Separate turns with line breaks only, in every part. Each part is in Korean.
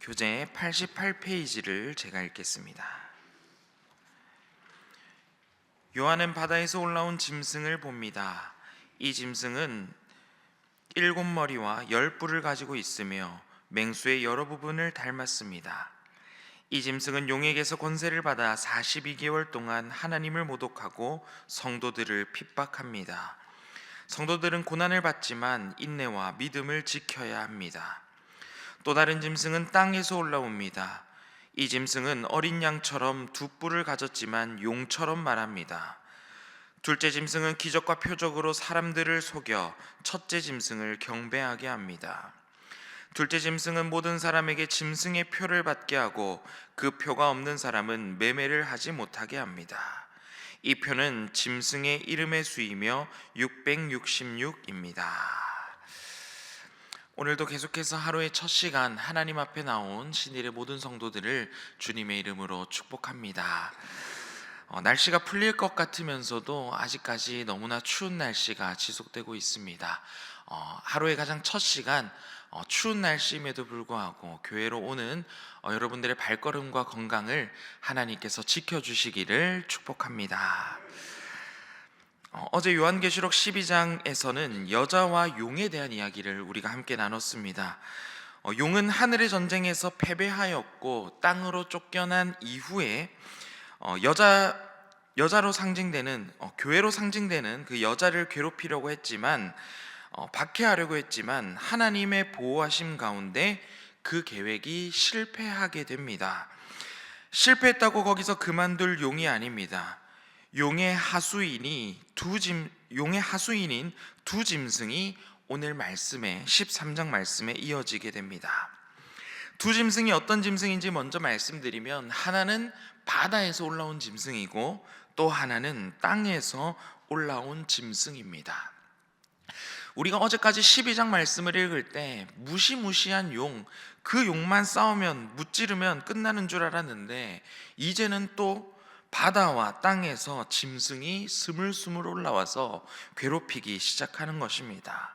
교재 88페이지를 제가 읽겠습니다. 요한은 바다에서 올라온 짐승을 봅니다. 이 짐승은 7머리와 10뿔을 가지고 있으며 맹수의 여러 부분을 닮았습니다. 이 짐승은 용에게서 권세를 받아 42개월 동안 하나님을 모독하고 성도들을 핍박합니다. 성도들은 고난을 받지만 인내와 믿음을 지켜야 합니다. 또 다른 짐승은 땅에서 올라옵니다. 이 짐승은 어린 양처럼 2뿔을 가졌지만 용처럼 말합니다. 둘째 짐승은 기적과 표적으로 사람들을 속여 첫째 짐승을 경배하게 합니다. 둘째 짐승은 모든 사람에게 짐승의 표를 받게 하고 그 표가 없는 사람은 매매를 하지 못하게 합니다. 이 표는 짐승의 이름의 수이며 666입니다. 오늘도 계속해서 하루의 첫 시간 하나님 앞에 나온 신일의 모든 성도들을 주님의 이름으로 축복합니다. 날씨가 풀릴 것 같으면서도 아직까지 너무나 추운 날씨가 지속되고 있습니다. 하루의 가장 첫 시간 추운 날씨임에도 불구하고 교회로 오는 여러분들의 발걸음과 건강을 하나님께서 지켜주시기를 축복합니다. 어제 요한계시록 12장에서는 여자와 용에 대한 이야기를 우리가 함께 나눴습니다. 용은 하늘의 전쟁에서 패배하였고 땅으로 쫓겨난 이후에 여자로 상징되는 교회로 상징되는 그 여자를 괴롭히려고 했지만 박해하려고 했지만 하나님의 보호하심 가운데 그 계획이 실패하게 됩니다. 실패했다고 거기서 그만둘 용이 아닙니다. 용의 하수인인 두 짐승이 오늘 말씀에 13장 말씀에 이어지게 됩니다. 두 짐승이 어떤 짐승인지 먼저 말씀드리면 하나는 바다에서 올라온 짐승이고 또 하나는 땅에서 올라온 짐승입니다. 우리가 어제까지 12장 말씀을 읽을 때 무시무시한 용, 그 용만 싸우면 무찌르면 끝나는 줄 알았는데 이제는 또 바다와 땅에서 짐승이 스물스물 올라와서 괴롭히기 시작하는 것입니다.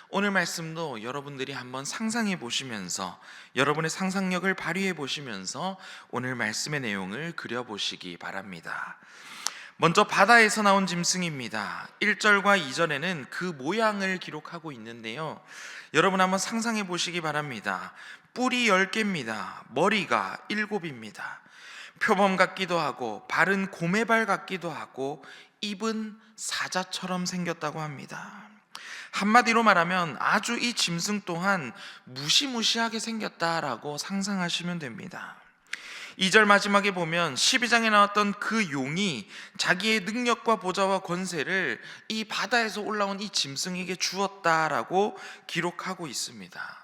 오늘 말씀도 여러분들이 한번 상상해 보시면서 여러분의 상상력을 발휘해 보시면서 오늘 말씀의 내용을 그려보시기 바랍니다. 먼저 바다에서 나온 짐승입니다. 1절과 2절에는 그 모양을 기록하고 있는데요, 여러분 한번 상상해 보시기 바랍니다. 뿔이 10개입니다. 머리가 7입니다. 표범 같기도 하고 발은 고매발 같기도 하고 입은 사자처럼 생겼다고 합니다. 한마디로 말하면 아주 이 짐승 또한 무시무시하게 생겼다라고 상상하시면 됩니다. 2절 마지막에 보면 12장에 나왔던 그 용이 자기의 능력과 보좌와 권세를 이 바다에서 올라온 이 짐승에게 주었다라고 기록하고 있습니다.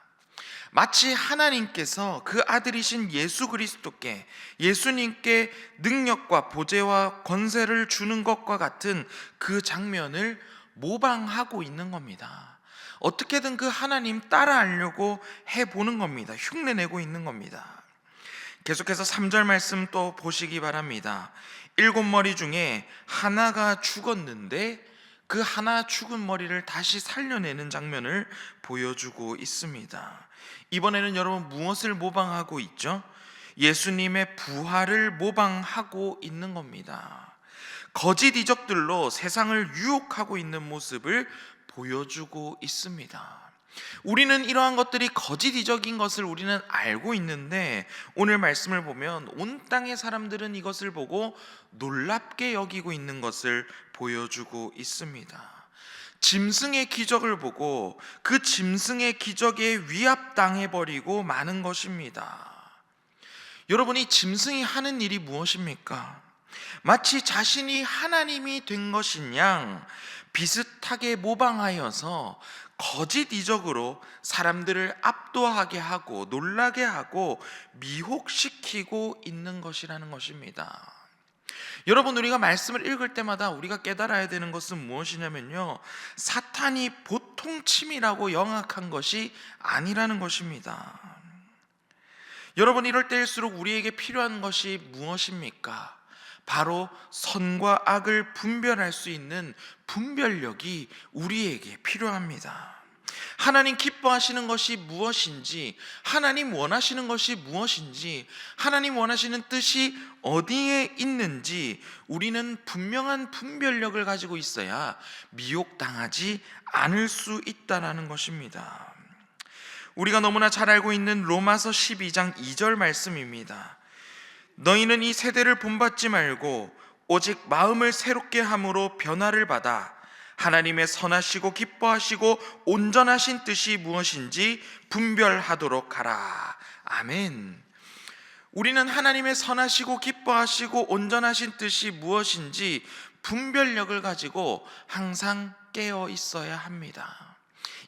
마치 하나님께서 그 아들이신 예수 그리스도께, 예수님께 능력과 보좌와 권세를 주는 것과 같은 그 장면을 모방하고 있는 겁니다. 어떻게든 그 하나님 따라하려고 해보는 겁니다. 흉내내고 있는 겁니다. 계속해서 3절 말씀 또 보시기 바랍니다. 7머리 중에 하나가 죽었는데 그 하나 죽은 머리를 다시 살려내는 장면을 보여주고 있습니다. 이번에는 여러분 무엇을 모방하고 있죠? 예수님의 부활을 모방하고 있는 겁니다. 거짓 이적들로 세상을 유혹하고 있는 모습을 보여주고 있습니다. 우리는 이러한 것들이 거짓 이적인 것을 우리는 알고 있는데 오늘 말씀을 보면 온 땅의 사람들은 이것을 보고 놀랍게 여기고 있는 것을 보여주고 있습니다. 짐승의 기적을 보고 그 짐승의 기적에 위압당해버리고 마는 것입니다. 여러분이 짐승이 하는 일이 무엇입니까? 마치 자신이 하나님이 된 것인 양 비슷하게 모방하여서 거짓 이적으로 사람들을 압도하게 하고 놀라게 하고 미혹시키고 있는 것이라는 것입니다. 여러분, 우리가 말씀을 읽을 때마다 우리가 깨달아야 되는 것은 무엇이냐면요, 사탄이 보통 침이라고 영악한 것이 아니라는 것입니다. 여러분, 이럴 때일수록 우리에게 필요한 것이 무엇입니까? 바로 선과 악을 분별할 수 있는 분별력이 우리에게 필요합니다. 하나님 기뻐하시는 것이 무엇인지, 하나님 원하시는 것이 무엇인지, 하나님 원하시는 뜻이 어디에 있는지 우리는 분명한 분별력을 가지고 있어야 미혹당하지 않을 수 있다는 것입니다. 우리가 너무나 잘 알고 있는 로마서 12장 2절 말씀입니다. 너희는 이 세대를 본받지 말고 오직 마음을 새롭게 함으로 변화를 받아 하나님의 선하시고 기뻐하시고 온전하신 뜻이 무엇인지 분별하도록 하라. 아멘. 우리는 하나님의 선하시고 기뻐하시고 온전하신 뜻이 무엇인지 분별력을 가지고 항상 깨어 있어야 합니다.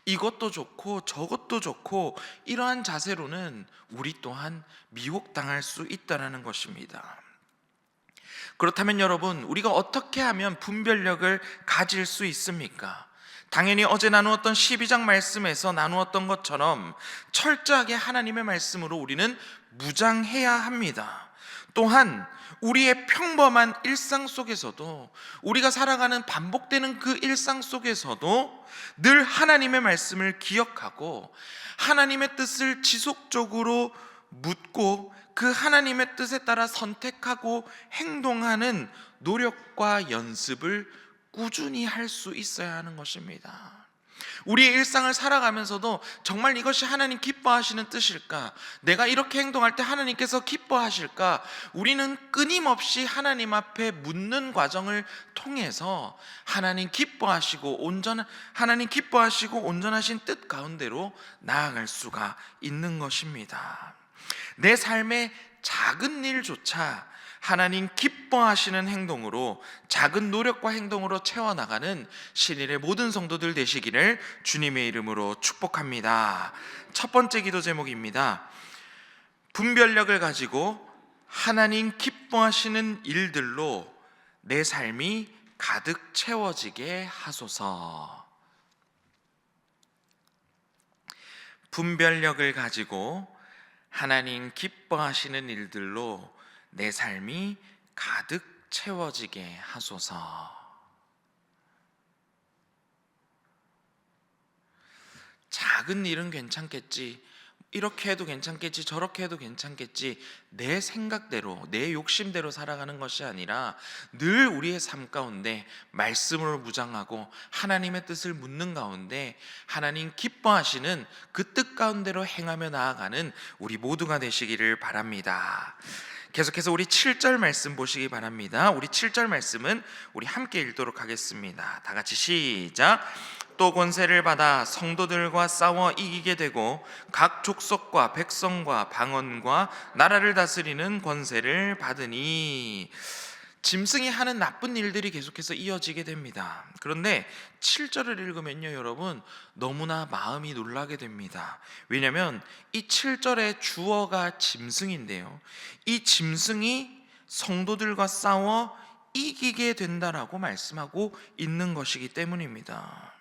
이것도 좋고 저것도 좋고 이러한 자세로는 우리 또한 미혹당할 수 있다는 것입니다. 그렇다면 여러분, 우리가 어떻게 하면 분별력을 가질 수 있습니까? 당연히 어제 나누었던 12장 말씀에서 나누었던 것처럼 철저하게 하나님의 말씀으로 우리는 무장해야 합니다. 또한 우리의 평범한 일상 속에서도, 우리가 살아가는 반복되는 그 일상 속에서도 늘 하나님의 말씀을 기억하고 하나님의 뜻을 지속적으로 묻고 그 하나님의 뜻에 따라 선택하고 행동하는 노력과 연습을 꾸준히 할 수 있어야 하는 것입니다. 우리의 일상을 살아가면서도 정말 이것이 하나님 기뻐하시는 뜻일까? 내가 이렇게 행동할 때 하나님께서 기뻐하실까? 우리는 끊임없이 하나님 앞에 묻는 과정을 통해서 하나님 기뻐하시고 온전하신 뜻 가운데로 나아갈 수가 있는 것입니다. 내 삶의 작은 일조차 하나님 기뻐하시는 행동으로, 작은 노력과 행동으로 채워나가는 신일의 모든 성도들 되시기를 주님의 이름으로 축복합니다. 첫 번째 기도 제목입니다. 분별력을 가지고 하나님 기뻐하시는 일들로 내 삶이 가득 채워지게 하소서. 분별력을 가지고 하나님 기뻐하시는 일들로 내 삶이 가득 채워지게 하소서. 작은 일은 괜찮겠지, 이렇게 해도 괜찮겠지, 저렇게 해도 괜찮겠지, 내 생각대로, 내 욕심대로 살아가는 것이 아니라 늘 우리의 삶 가운데 말씀으로 무장하고 하나님의 뜻을 묻는 가운데 하나님 기뻐하시는 그 뜻 가운데로 행하며 나아가는 우리 모두가 되시기를 바랍니다. 계속해서 우리 7절 말씀 보시기 바랍니다. 우리 7절 말씀은 우리 함께 읽도록 하겠습니다. 다 같이 시작. 또 권세를 받아 성도들과 싸워 이기게 되고 각 족속과 백성과 방언과 나라를 다스리는 권세를 받으니. 짐승이 하는 나쁜 일들이 계속해서 이어지게 됩니다. 그런데 7절을 읽으면요, 여러분, 너무나 마음이 놀라게 됩니다. 왜냐하면 이 7절의 주어가 짐승인데요, 이 짐승이 성도들과 싸워 이기게 된다라고 말씀하고 있는 것이기 때문입니다.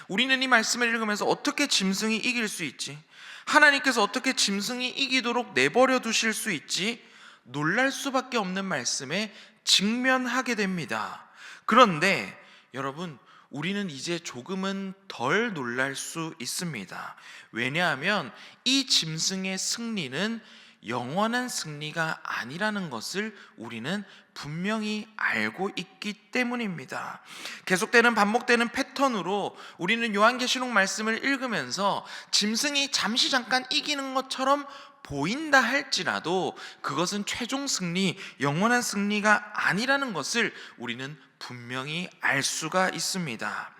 우리는 이 말씀을 읽으면서 어떻게 짐승이 이길 수 있지? 하나님께서 어떻게 짐승이 이기도록 내버려 두실 수 있지? 놀랄 수밖에 없는 말씀에 직면하게 됩니다. 그런데 여러분, 우리는 이제 조금은 덜 놀랄 수 있습니다. 왜냐하면 이 짐승의 승리는 영원한 승리가 아니라는 것을 우리는 분명히 알고 있기 때문입니다. 계속되는 반복되는 패턴으로 우리는 요한계시록 말씀을 읽으면서 짐승이 잠시 잠깐 이기는 것처럼 보인다 할지라도 그것은 최종 승리, 영원한 승리가 아니라는 것을 우리는 분명히 알 수가 있습니다.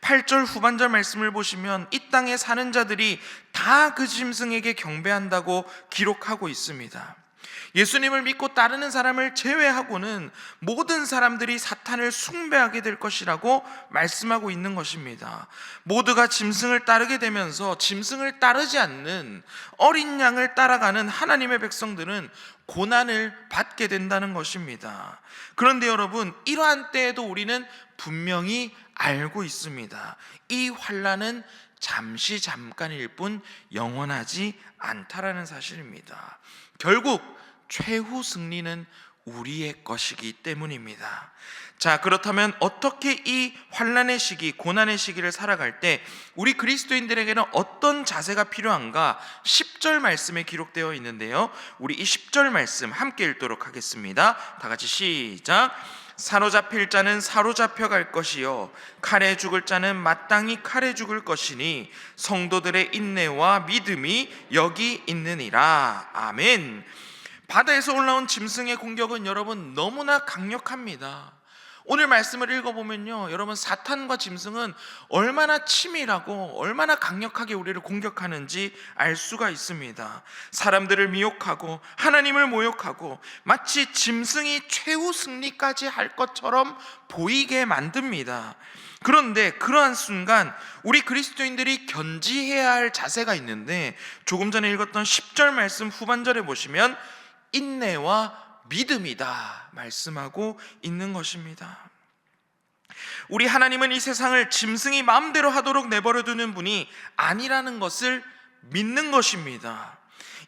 8절 후반절 말씀을 보시면 이 땅에 사는 자들이 다 그 짐승에게 경배한다고 기록하고 있습니다. 예수님을 믿고 따르는 사람을 제외하고는 모든 사람들이 사탄을 숭배하게 될 것이라고 말씀하고 있는 것입니다. 모두가 짐승을 따르게 되면서 짐승을 따르지 않는 어린 양을 따라가는 하나님의 백성들은 고난을 받게 된다는 것입니다. 그런데 여러분, 이러한 때에도 우리는 분명히 알고 있습니다. 이 환난은 잠시 잠깐일 뿐 영원하지 않다라는 사실입니다. 결국 최후 승리는 우리의 것이기 때문입니다. 자, 그렇다면 어떻게 이 환난의 시기, 고난의 시기를 살아갈 때 우리 그리스도인들에게는 어떤 자세가 필요한가? 10절 말씀에 기록되어 있는데요, 우리 이 10절 말씀 함께 읽도록 하겠습니다. 다 같이 시작. 사로잡힐 자는 사로잡혀 갈 것이요 칼에 죽을 자는 마땅히 칼에 죽을 것이니 성도들의 인내와 믿음이 여기 있느니라. 아멘. 바다에서 올라온 짐승의 공격은 여러분 너무나 강력합니다. 오늘 말씀을 읽어보면요, 여러분 사탄과 짐승은 얼마나 치밀하고 얼마나 강력하게 우리를 공격하는지 알 수가 있습니다. 사람들을 미혹하고 하나님을 모욕하고 마치 짐승이 최후 승리까지 할 것처럼 보이게 만듭니다. 그런데 그러한 순간 우리 그리스도인들이 견지해야 할 자세가 있는데, 조금 전에 읽었던 10절 말씀 후반절에 보시면 인내와 믿음이다 말씀하고 있는 것입니다. 우리 하나님은 이 세상을 짐승이 마음대로 하도록 내버려두는 분이 아니라는 것을 믿는 것입니다.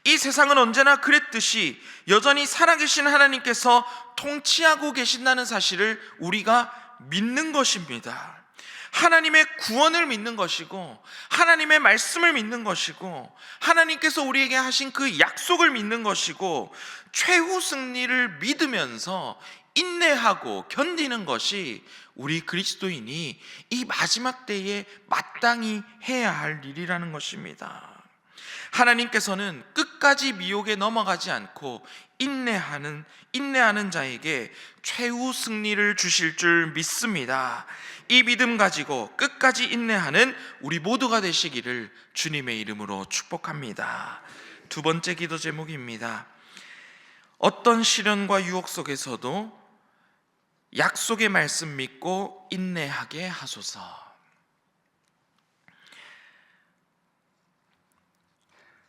이 세상은 언제나 그랬듯이 여전히 살아계신 하나님께서 통치하고 계신다는 사실을 우리가 믿는 것입니다. 하나님의 구원을 믿는 것이고 하나님의 말씀을 믿는 것이고 하나님께서 우리에게 하신 그 약속을 믿는 것이고 최후 승리를 믿으면서 인내하고 견디는 것이 우리 그리스도인이 이 마지막 때에 마땅히 해야 할 일이라는 것입니다. 하나님께서는 끝까지 미혹에 넘어가지 않고 인내하는 자에게 최후 승리를 주실 줄 믿습니다. 이 믿음 가지고 끝까지 인내하는 우리 모두가 되시기를 주님의 이름으로 축복합니다. 두 번째 기도 제목입니다. 어떤 시련과 유혹 속에서도 약속의 말씀 믿고 인내하게 하소서.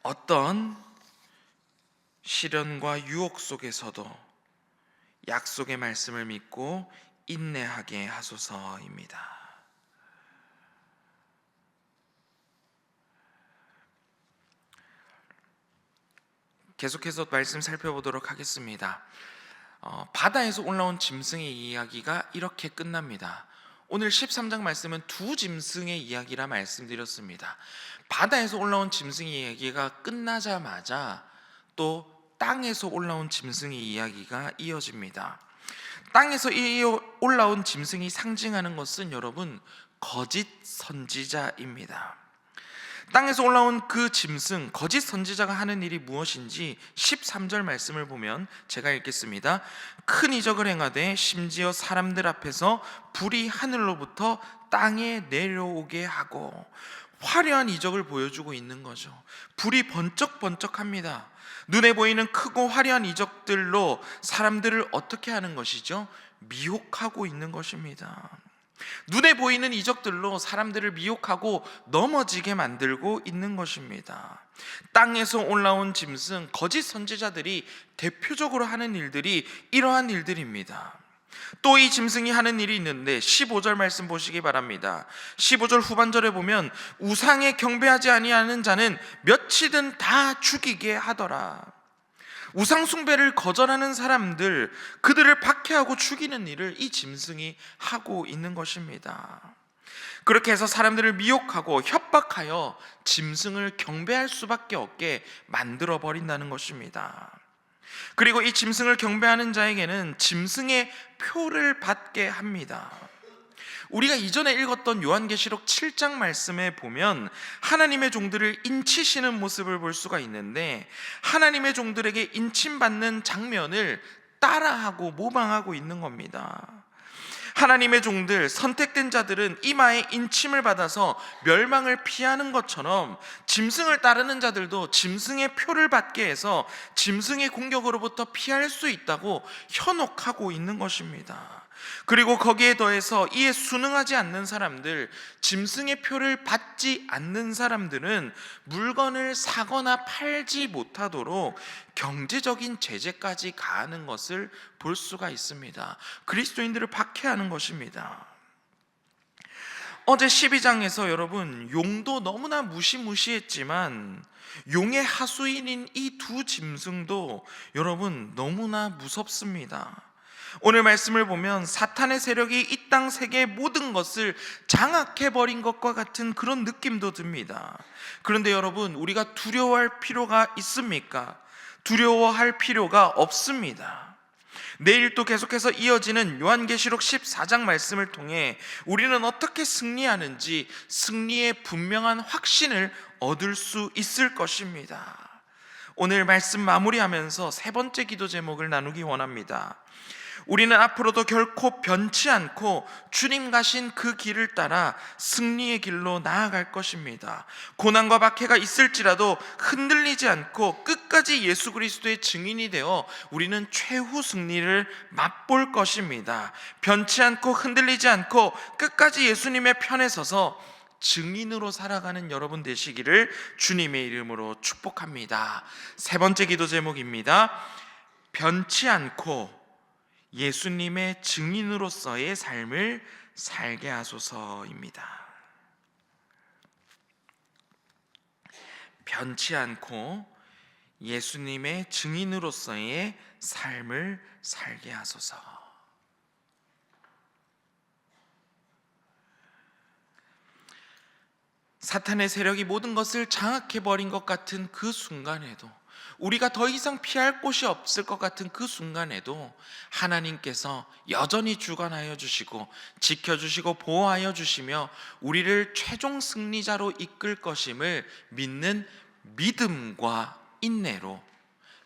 어떤 시련과 유혹 속에서도 약속의 말씀을 믿고 인내하게 하소서입니다. 계속해서 말씀 살펴보도록 하겠습니다. 바다에서 올라온 짐승의 이야기가 이렇게 끝납니다. 오늘 13장 말씀은 두 짐승의 이야기라 말씀드렸습니다. 바다에서 올라온 짐승의 이야기가 끝나자마자 또 땅에서 올라온 짐승의 이야기가 이어집니다. 땅에서 올라온 짐승이 상징하는 것은 여러분 거짓 선지자입니다. 땅에서 올라온 그 짐승, 거짓 선지자가 하는 일이 무엇인지 13절 말씀을 보면 제가 읽겠습니다. 큰 이적을 행하되 심지어 사람들 앞에서 불이 하늘로부터 땅에 내려오게 하고, 화려한 이적을 보여주고 있는 거죠. 불이 번쩍번쩍합니다. 눈에 보이는 크고 화려한 이적들로 사람들을 어떻게 하는 것이죠? 미혹하고 있는 것입니다. 눈에 보이는 이적들로 사람들을 미혹하고 넘어지게 만들고 있는 것입니다. 땅에서 올라온 짐승, 거짓 선지자들이 대표적으로 하는 일들이 이러한 일들입니다. 또 이 짐승이 하는 일이 있는데 15절 말씀 보시기 바랍니다. 15절 후반절에 보면 우상에 경배하지 아니하는 자는 몇이든 다 죽이게 하더라. 우상 숭배를 거절하는 사람들, 그들을 박해하고 죽이는 일을 이 짐승이 하고 있는 것입니다. 그렇게 해서 사람들을 미혹하고 협박하여 짐승을 경배할 수밖에 없게 만들어 버린다는 것입니다. 그리고 이 짐승을 경배하는 자에게는 짐승의 표를 받게 합니다. 우리가 이전에 읽었던 요한계시록 7장 말씀에 보면 하나님의 종들을 인치시는 모습을 볼 수가 있는데, 하나님의 종들에게 인침받는 장면을 따라하고 모방하고 있는 겁니다. 하나님의 종들, 선택된 자들은 이마에 인침을 받아서 멸망을 피하는 것처럼 짐승을 따르는 자들도 짐승의 표를 받게 해서 짐승의 공격으로부터 피할 수 있다고 현혹하고 있는 것입니다. 그리고 거기에 더해서 이에 순응하지 않는 사람들, 짐승의 표를 받지 않는 사람들은 물건을 사거나 팔지 못하도록 경제적인 제재까지 가하는 것을 볼 수가 있습니다. 그리스도인들을 박해하는 것입니다. 어제 12장에서 여러분 용도 너무나 무시무시했지만 용의 하수인인 이 두 짐승도 여러분 너무나 무섭습니다. 오늘 말씀을 보면 사탄의 세력이 이 땅 세계의 모든 것을 장악해버린 것과 같은 그런 느낌도 듭니다. 그런데 여러분, 우리가 두려워할 필요가 있습니까? 두려워할 필요가 없습니다. 내일 또 계속해서 이어지는 요한계시록 14장 말씀을 통해 우리는 어떻게 승리하는지 승리의 분명한 확신을 얻을 수 있을 것입니다. 오늘 말씀 마무리하면서 세 번째 기도 제목을 나누기 원합니다. 우리는 앞으로도 결코 변치 않고 주님 가신 그 길을 따라 승리의 길로 나아갈 것입니다. 고난과 박해가 있을지라도 흔들리지 않고 끝까지 예수 그리스도의 증인이 되어 우리는 최후 승리를 맛볼 것입니다. 변치 않고 흔들리지 않고 끝까지 예수님의 편에 서서 증인으로 살아가는 여러분 되시기를 주님의 이름으로 축복합니다. 세 번째 기도 제목입니다. 변치 않고 예수님의 증인으로서의 삶을 살게 하소서입니다. 변치 않고 예수님의 증인으로서의 삶을 살게 하소서. 사탄의 세력이 모든 것을 장악해버린 것 같은 그 순간에도, 우리가 더 이상 피할 곳이 없을 것 같은 그 순간에도 하나님께서 여전히 주관하여 주시고 지켜주시고 보호하여 주시며 우리를 최종 승리자로 이끌 것임을 믿는 믿음과 인내로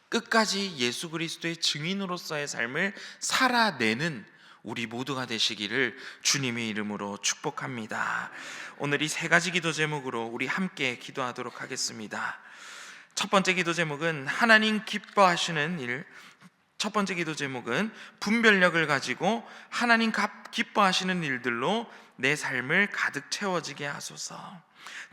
끝까지 예수 그리스도의 증인으로서의 삶을 살아내는 우리 모두가 되시기를 주님의 이름으로 축복합니다. 오늘 이 세 가지 기도 제목으로 우리 함께 기도하도록 하겠습니다. 첫 번째 기도 제목은 하나님 기뻐하시는 일. 첫 번째 기도 제목은 분별력을 가지고 하나님 기뻐하시는 일들로 내 삶을 가득 채워지게 하소서.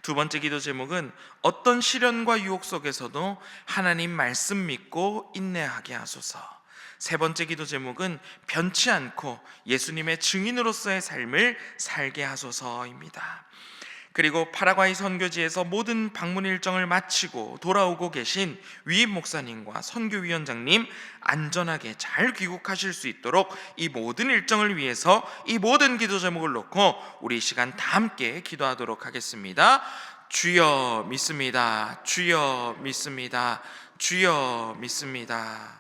두 번째 기도 제목은 어떤 시련과 유혹 속에서도 하나님 말씀 믿고 인내하게 하소서. 세 번째 기도 제목은 변치 않고 예수님의 증인으로서의 삶을 살게 하소서입니다. 그리고 파라과이 선교지에서 모든 방문 일정을 마치고 돌아오고 계신 위임 목사님과 선교위원장님 안전하게 잘 귀국하실 수 있도록 이 모든 일정을 위해서 이 모든 기도 제목을 놓고 우리 이 시간 다 함께 기도하도록 하겠습니다. 주여 믿습니다. 주여 믿습니다. 주여 믿습니다.